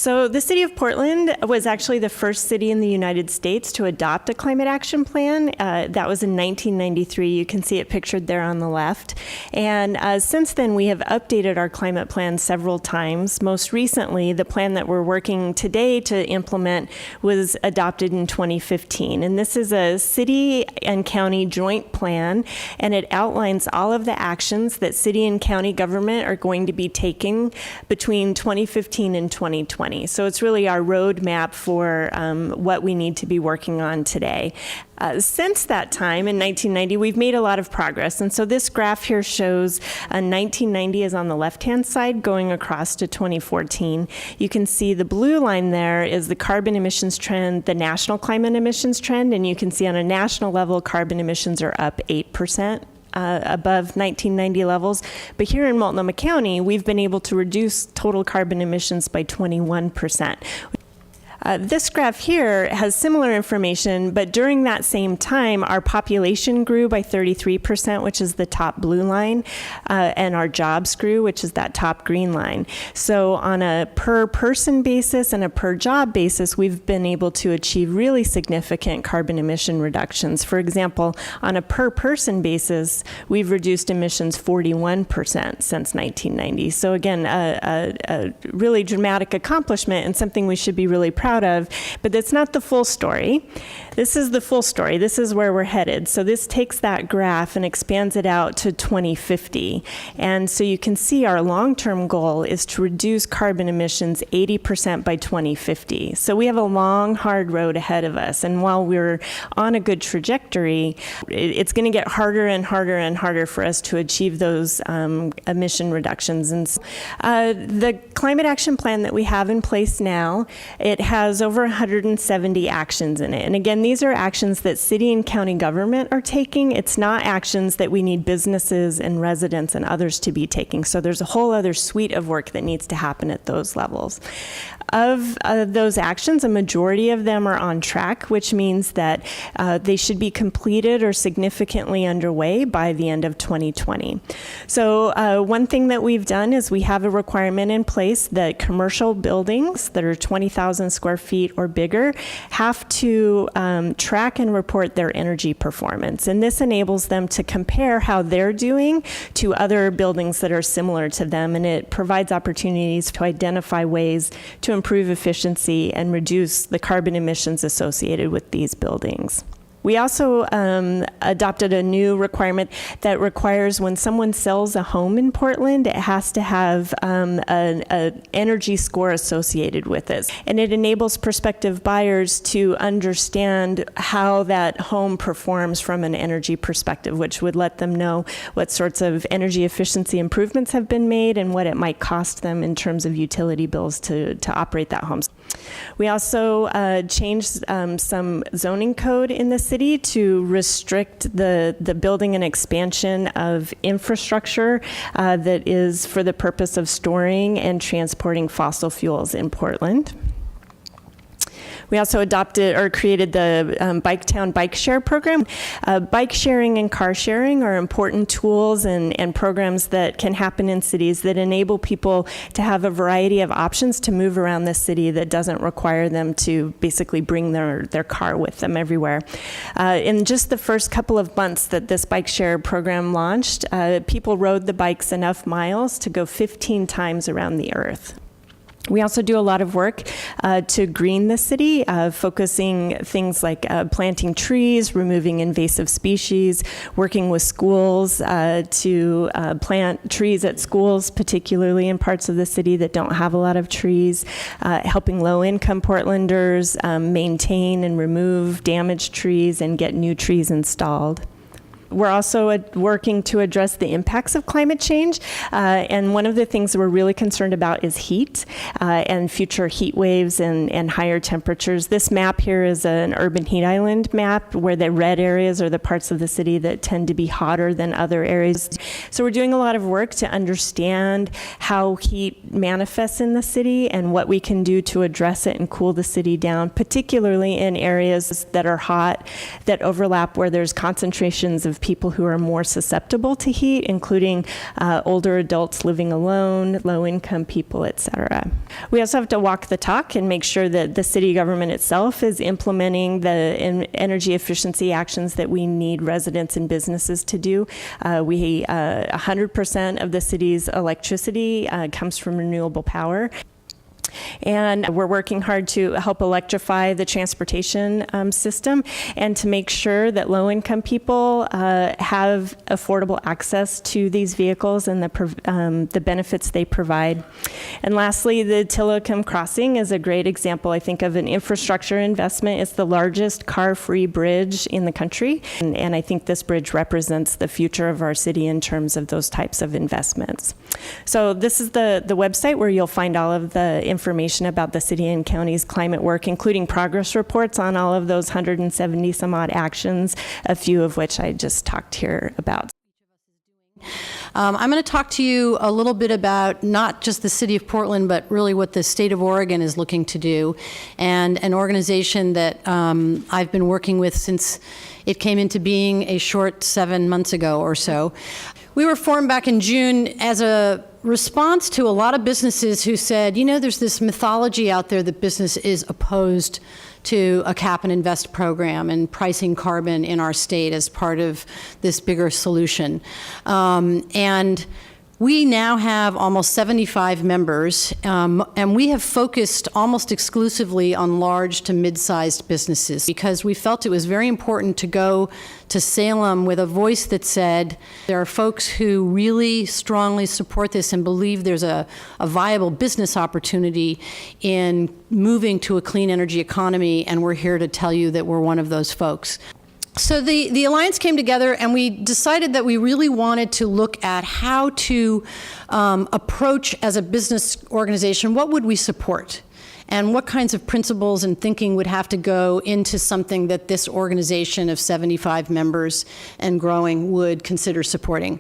So the city of Portland was actually the first city in the United States to adopt a climate action plan. That was in 1993. You can see it pictured there on the left. And since then, we have updated our climate plan several times. Most recently, the plan that we're working today to implement was adopted in 2015. And this is a city and county joint plan, and it outlines all of the actions that city and county government are going to be taking between 2015 and 2020. So it's really our roadmap for what we need to be working on today. Since that time in 1990, we've made a lot of progress. And so this graph here shows 1990 is on the left-hand side going across to 2014. You can see the blue line there is the carbon emissions trend, the national climate emissions trend, and you can see on a national level, carbon emissions are up 8%. Above 1990 levels. But here in Multnomah County, we've been able to reduce total carbon emissions by 21%. This graph here has similar information, but during that same time, our population grew by 33%, which is the top blue line, and our jobs grew, which is that top green line. So on a per person basis and a per job basis, we've been able to achieve really significant carbon emission reductions. For example, on a per person basis, we've reduced emissions 41% since 1990. So again, a really dramatic accomplishment and something we should be really proud of, but that's not the full story. This is the full story. This is where we're headed. So this takes that graph and expands it out to 2050. And so you can see our long-term goal is to reduce carbon emissions 80% by 2050. So we have a long, hard road ahead of us. And while we're on a good trajectory, it's going to get harder and harder and harder for us to achieve those emission reductions. And so, the climate action plan that we have in place now, it has over 170 actions in it. And again, these are actions that city and county government are taking. It's not actions that we need businesses and residents and others to be taking. So there's a whole other suite of work that needs to happen at those levels. Of those actions, a majority of them are on track, which means that they should be completed or significantly underway by the end of 2020. So one thing that we've done is we have a requirement in place that commercial buildings that are 20,000 square feet or bigger have to track and report their energy performance. And this enables them to compare how they're doing to other buildings that are similar to them. And it provides opportunities to identify ways to improve efficiency and reduce the carbon emissions associated with these buildings. We also adopted a new requirement that requires when someone sells a home in Portland, it has to have an energy score associated with it. And it enables prospective buyers to understand how that home performs from an energy perspective, which would let them know what sorts of energy efficiency improvements have been made and what it might cost them in terms of utility bills to operate that home. We also changed some zoning code in the city to restrict the building and expansion of infrastructure that is for the purpose of storing and transporting fossil fuels in Portland. We also adopted or created the Biketown Bike Share program. Bike sharing and car sharing are important tools and programs that can happen in cities that enable people to have a variety of options to move around the city that doesn't require them to basically bring their car with them everywhere. In just the first couple of months that this bike share program launched, people rode the bikes enough miles to go 15 times around the earth. We also do a lot of work to green the city, focusing things like planting trees, removing invasive species, working with schools to plant trees at schools, particularly in parts of the city that don't have a lot of trees, helping low-income Portlanders maintain and remove damaged trees and get new trees installed. We're also working to address the impacts of climate change, and one of the things that we're really concerned about is heat and future heat waves and higher temperatures. This map here is an urban heat island map where the red areas are the parts of the city that tend to be hotter than other areas. So we're doing a lot of work to understand how heat manifests in the city and what we can do to address it and cool the city down, particularly in areas that are hot, that overlap where there's concentrations of of people who are more susceptible to heat, including older adults living alone, low-income people, etc. We also have to walk the talk and make sure that the city government itself is implementing the energy efficiency actions that we need residents and businesses to do. 100% of the city's electricity comes from renewable power. And we're working hard to help electrify the transportation system and to make sure that low-income people have affordable access to these vehicles and the benefits they provide. And lastly, the Tillicum Crossing is a great example, I think, of an infrastructure investment. It's the largest car-free bridge in the country, and I think this bridge represents the future of our city in terms of those types of investments. So this is the website where you'll find all of the information about the city and county's climate work, including progress reports on all of those 170 some odd actions, a few of which I just talked here about. I'm going to talk to you a little bit about not just the city of Portland, but really what the state of Oregon is looking to do, and an organization that I've been working with since it came into being a short 7 months ago or so. We were formed back in June as a response to a lot of businesses who said, you know, there's this mythology out there that business is opposed to a cap and invest program and pricing carbon in our state as part of this bigger solution. And we now have almost 75 members, and we have focused almost exclusively on large to mid-sized businesses because we felt it was very important to go to Salem with a voice that said there are folks who really strongly support this and believe there's a viable business opportunity in moving to a clean energy economy, and we're here to tell you that we're one of those folks. So the Alliance came together, and we decided that we really wanted to look at how to approach as a business organization, what would we support? And what kinds of principles and thinking would have to go into something that this organization of 75 members and growing would consider supporting.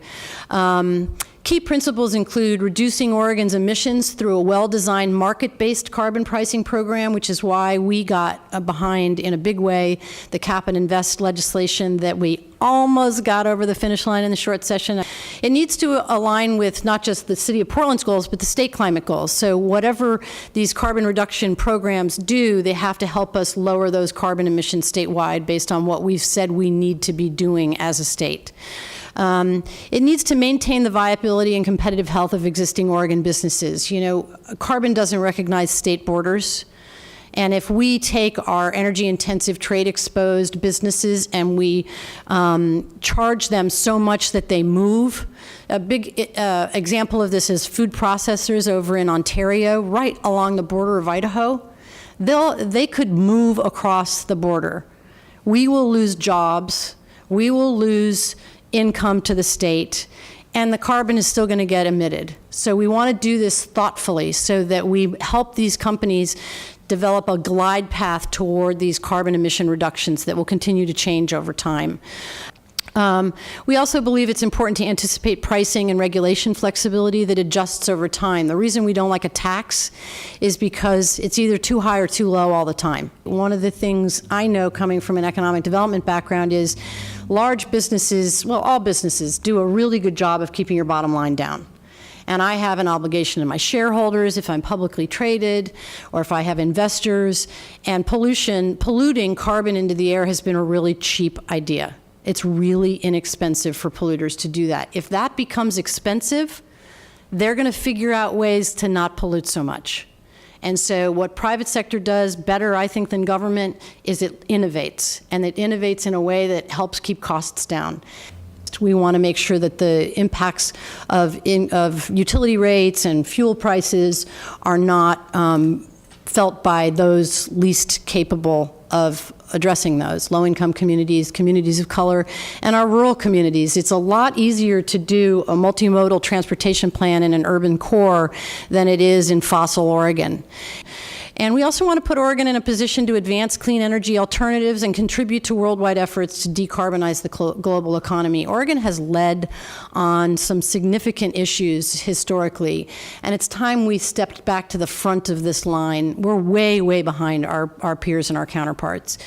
Key principles include reducing Oregon's emissions through a well-designed market-based carbon pricing program, which is why we got behind in a big way the cap and invest legislation that we almost got over the finish line in the short session. It needs to align with not just the city of Portland's goals, but the state climate goals. So whatever these carbon reduction programs do, they have to help us lower those carbon emissions statewide based on what we've said we need to be doing as a state. It needs to maintain the viability and competitive health of existing Oregon businesses. You know, carbon doesn't recognize state borders. And if we take our energy-intensive, trade-exposed businesses and we charge them so much that they move, a big example of this is food processors over in Ontario, right along the border of Idaho. They could move across the border. We will lose jobs. We will lose income to the state, and the carbon is still going to get emitted. So we want to do this thoughtfully so that we help these companies develop a glide path toward these carbon emission reductions that will continue to change over time. We also believe it's important to anticipate pricing and regulation flexibility that adjusts over time. The reason we don't like a tax is because it's either too high or too low all the time. One of the things I know coming from an economic development background is large businesses, well, all businesses, do a really good job of keeping your bottom line down. And I have an obligation to my shareholders if I'm publicly traded or if I have investors. And polluting carbon into the air has been a really cheap idea. It's really inexpensive for polluters to do that. If that becomes expensive, they're going to figure out ways to not pollute so much. And so what private sector does better, I think, than government is it innovates. And it innovates in a way that helps keep costs down. We want to make sure that the impacts of utility rates and fuel prices are not felt by those least capable of addressing those, low-income communities, communities of color, and our rural communities. It's a lot easier to do a multimodal transportation plan in an urban core than it is in fossil Oregon. And we also want to put Oregon in a position to advance clean energy alternatives and contribute to worldwide efforts to decarbonize the global economy. Oregon has led on some significant issues historically, and it's time we stepped back to the front of this line. We're way, way behind our peers and our counterparts.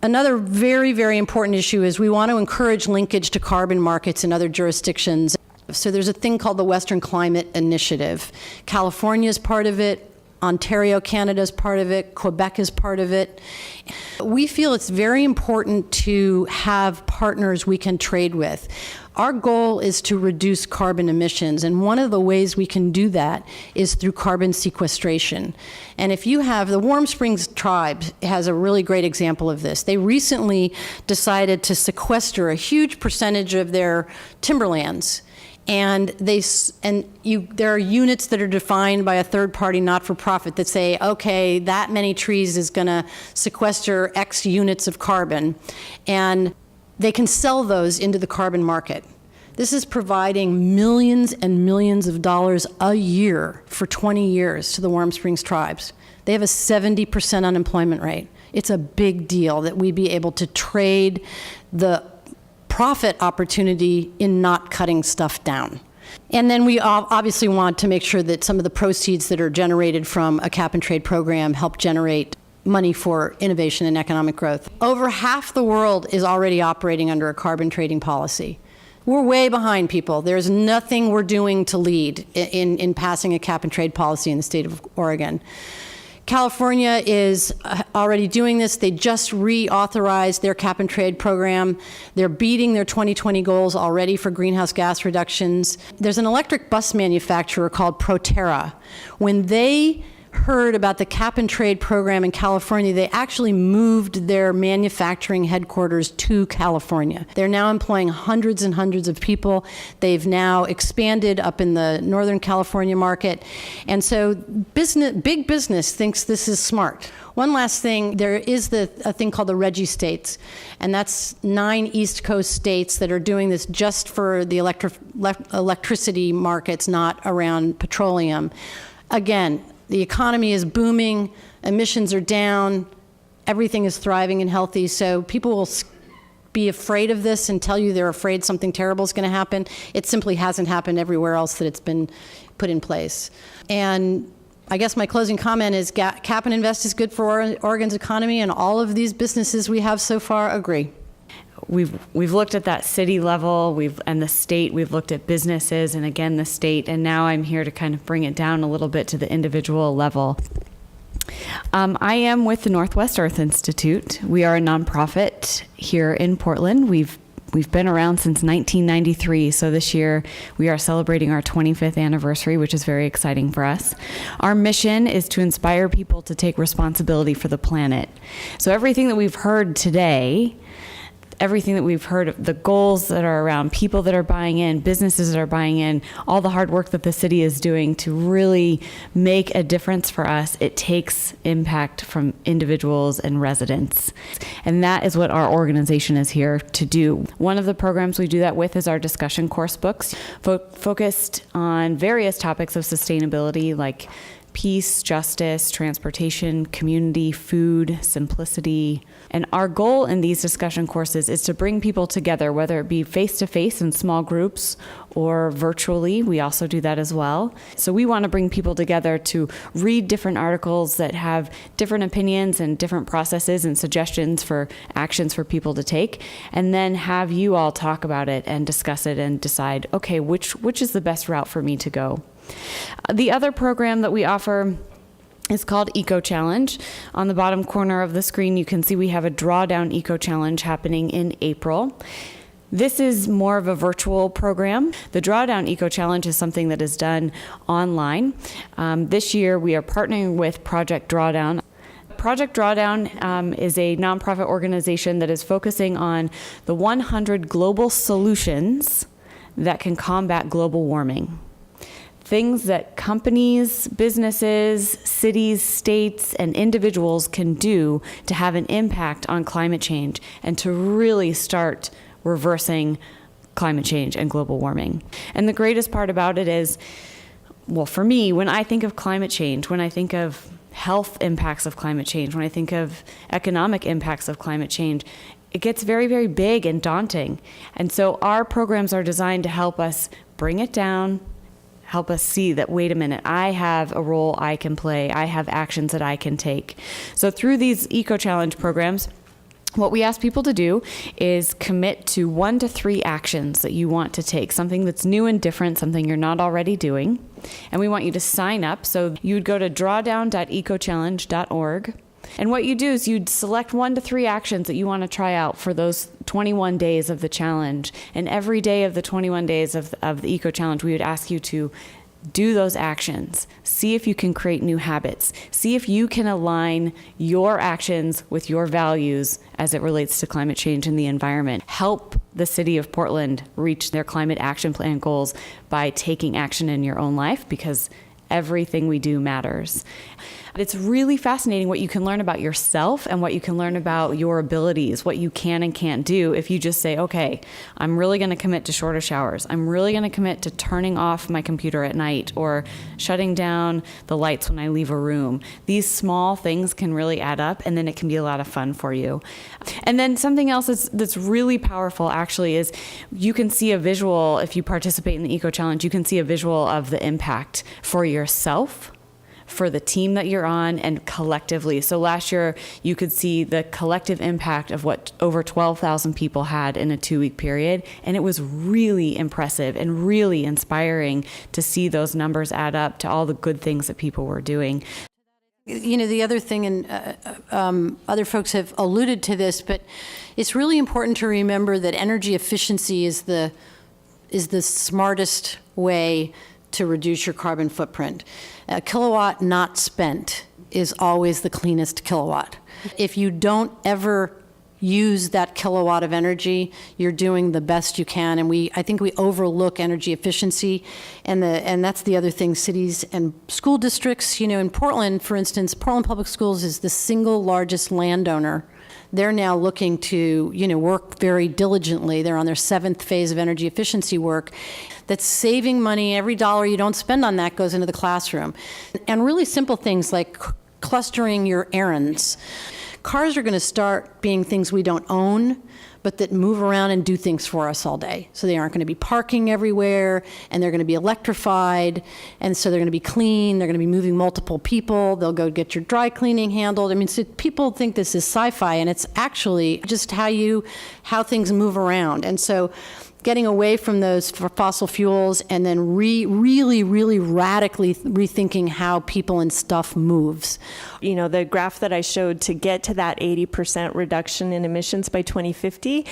Another very, very important issue is we want to encourage linkage to carbon markets in other jurisdictions. So there's a thing called the Western Climate Initiative. California is part of it. Ontario, Canada is part of it. Quebec is part of it. We feel it's very important to have partners we can trade with. Our goal is to reduce carbon emissions, and one of the ways we can do that is through carbon sequestration. And if you have, the Warm Springs tribe has a really great example of this. They recently decided to sequester a huge percentage of their timberlands. And there are units that are defined by a third-party not-for-profit that say, okay, that many trees is going to sequester X units of carbon, and they can sell those into the carbon market. This is providing millions and millions of dollars a year for 20 years to the Warm Springs tribes. They have a 70% unemployment rate. It's a big deal that we be able to trade the profit opportunity in not cutting stuff down. And then we obviously want to make sure that some of the proceeds that are generated from a cap and trade program help generate money for innovation and economic growth. Over half the world is already operating under a carbon trading policy. We're way behind people. There's nothing we're doing to lead in passing a cap and trade policy in the state of Oregon. California is already doing this. They just reauthorized their cap and trade program. They're beating their 2020 goals already for greenhouse gas reductions. There's an electric bus manufacturer called Proterra. When they heard about the cap and trade program in California, they actually moved their manufacturing headquarters to California. They're now employing hundreds and hundreds of people. They've now expanded up in the Northern California market. And so big business thinks this is smart. One last thing, there is a thing called the Regi States, and that's 9 East Coast states that are doing this just for the electricity markets, not around petroleum. Again, the economy is booming, emissions are down, everything is thriving and healthy, so people will be afraid of this and tell you they're afraid something terrible is going to happen. It simply hasn't happened everywhere else that it's been put in place. And I guess my closing comment is cap and invest is good for Oregon's economy, and all of these businesses we have so far agree. We've looked at that city level, and the state, we've looked at businesses, and again the state, and now I'm here to kind of bring it down a little bit to the individual level. I am with the Northwest Earth Institute. We are a nonprofit here in Portland. We've been around since 1993, so this year we are celebrating our 25th anniversary, which is very exciting for us. Our mission is to inspire people to take responsibility for the planet. So everything that we've heard today, everything that we've heard of the goals that are around people that are buying in, businesses that are buying in, all the hard work that the city is doing to really make a difference for us, it takes impact from individuals and residents. And that is what our organization is here to do. One of the programs we do that with is our discussion course books, focused on various topics of sustainability like peace, justice, transportation, community, food, simplicity. And our goal in these discussion courses is to bring people together, whether it be face-to-face in small groups or virtually. We also do that as well. So we want to bring people together to read different articles that have different opinions and different processes and suggestions for actions for people to take, and then have you all talk about it and discuss it and decide, okay, which is the best route for me to go. The other program that we offer is called Eco Challenge. On the bottom corner of the screen, you can see we have a Drawdown Eco Challenge happening in April. This is more of a virtual program. The Drawdown Eco Challenge is something that is done online. This year, we are partnering with Project Drawdown. Project Drawdown is a nonprofit organization that is focusing on the 100 global solutions that can combat global warming. Things that companies, businesses, cities, states, and individuals can do to have an impact on climate change and to really start reversing climate change and global warming. And the greatest part about it is, well, for me, when I think of climate change, when I think of health impacts of climate change, when I think of economic impacts of climate change, it gets very, very big and daunting. And so our programs are designed to help us bring it down, help us see that, wait a minute, I have a role I can play. I have actions that I can take. So through these Eco Challenge programs, What we ask people to do is commit to 1 to 3 actions that you want to take, something that's new and different, something you're not already doing. And we want you to sign up. So you'd go to drawdown.ecochallenge.org. And what you do is you'd select 1 to 3 actions that you want to try out for those 21 days of the challenge. And every day of the 21 days of the Eco Challenge, we would ask you to do those actions. See if you can create new habits. See if you can align your actions with your values as it relates to climate change and the environment. Help the city of Portland reach their climate action plan goals by taking action in your own life, because everything we do matters. It's really fascinating what you can learn about yourself and what you can learn about your abilities, what you can and can't do if you just say, okay, I'm really going to commit to shorter showers. I'm really going to commit to turning off my computer at night or shutting down the lights when I leave a room. These small things can really add up, and then it can be a lot of fun for you. And then something else that's really powerful actually is you can see a visual, if you participate in the Eco Challenge, you can see a visual of the impact for yourself, for the team that you're on, and collectively. So last year, you could see the collective impact of what over 12,000 people had in a 2-week period. And it was really impressive and really inspiring to see those numbers add up to all the good things that people were doing. You know, the other thing, and other folks have alluded to this, but it's really important to remember that energy efficiency is the smartest way to reduce your carbon footprint. A kilowatt not spent is always the cleanest kilowatt. If you don't ever use that kilowatt of energy, you're doing the best you can. And I think we overlook energy efficiency, and that's the other thing. Cities and school districts, you know, in Portland, for instance, Portland Public Schools is the single largest landowner. They're now looking to, you know, work very diligently. They're on their 7th phase of energy efficiency work that's saving money. Every dollar you don't spend on that goes into the classroom. And really simple things like clustering your errands. Cars are going to start being things we don't own, but that move around and do things for us all day. So they aren't going to be parking everywhere, and they're going to be electrified, and so they're going to be clean. They're going to be moving multiple people. They'll go get your dry cleaning handled. I mean, so people think this is sci-fi, and it's actually just how things move around. And so getting away from those fossil fuels, and then really radically rethinking how people and stuff moves. You know, the graph that I showed to get to that 80% reduction in emissions by 2050,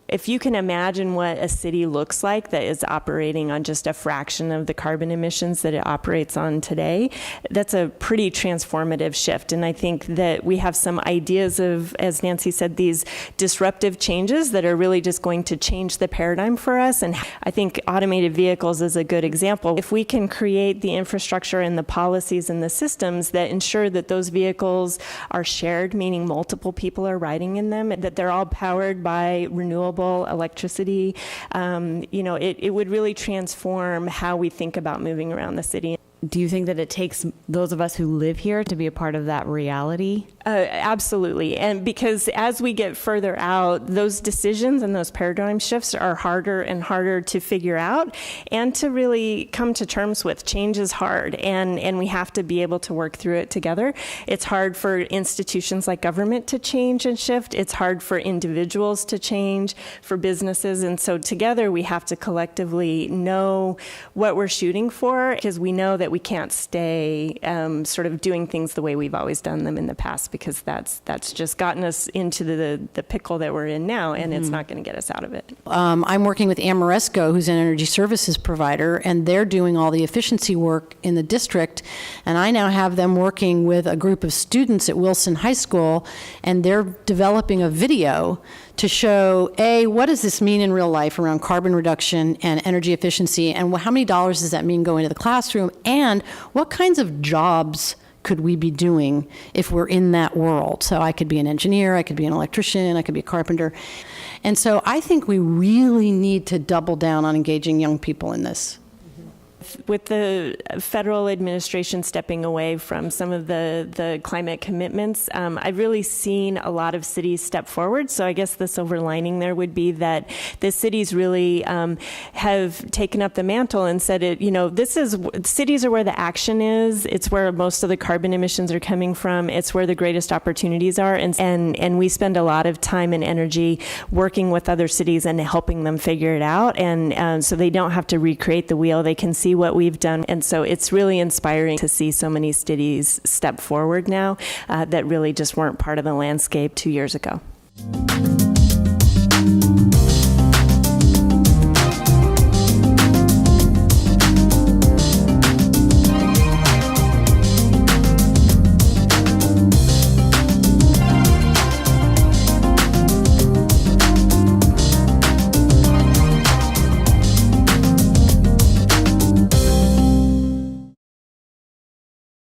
if you can imagine what a city looks like that is operating on just a fraction of the carbon emissions that it operates on today, that's a pretty transformative shift. And I think that we have some ideas of, as Nancy said, these disruptive changes that are really just going to change the paradigm for us. And I think automated vehicles is a good example. If we can create the infrastructure and the policies and the systems that ensure that those vehicles are shared, meaning multiple people are riding in them, that they're all powered by renewable electricity, you know, it would really transform how we think about moving around the city. Do you think that it takes those of us who live here to be a part of that reality? Absolutely. And because as we get further out, those decisions and those paradigm shifts are harder and harder to figure out and to really come to terms with. Change is hard, and we have to be able to work through it together. It's hard for institutions like government to change and shift. It's hard for individuals to change, for businesses. And so together we have to collectively know what we're shooting for, because we know that we can't stay sort of doing things the way we've always done them in the past, because that's just gotten us into the pickle that we're in now, and it's not going to get us out of it. I'm working with Amoresco, who's an energy services provider, and they're doing all the efficiency work in the district. And I now have them working with a group of students at Wilson High School, and they're developing a video to show, A, what does this mean in real life around carbon reduction and energy efficiency, and how many dollars does that mean going into the classroom, and what kinds of jobs could we be doing if we're in that world? So I could be an engineer, I could be an electrician, I could be a carpenter. And so I think we really need to double down on engaging young people in this. with the federal administration stepping away from some of the climate commitments, I've really seen a lot of cities step forward. So I guess the silver lining there would be that the cities really have taken up the mantle and said, cities are where the action is. It's where most of the carbon emissions are coming from. It's where the greatest opportunities are. And we spend a lot of time and energy working with other cities and helping them figure it out. And so they don't have to recreate the wheel. They can see what we've done. And so it's really inspiring to see so many cities step forward now that really just weren't part of the landscape 2 years ago.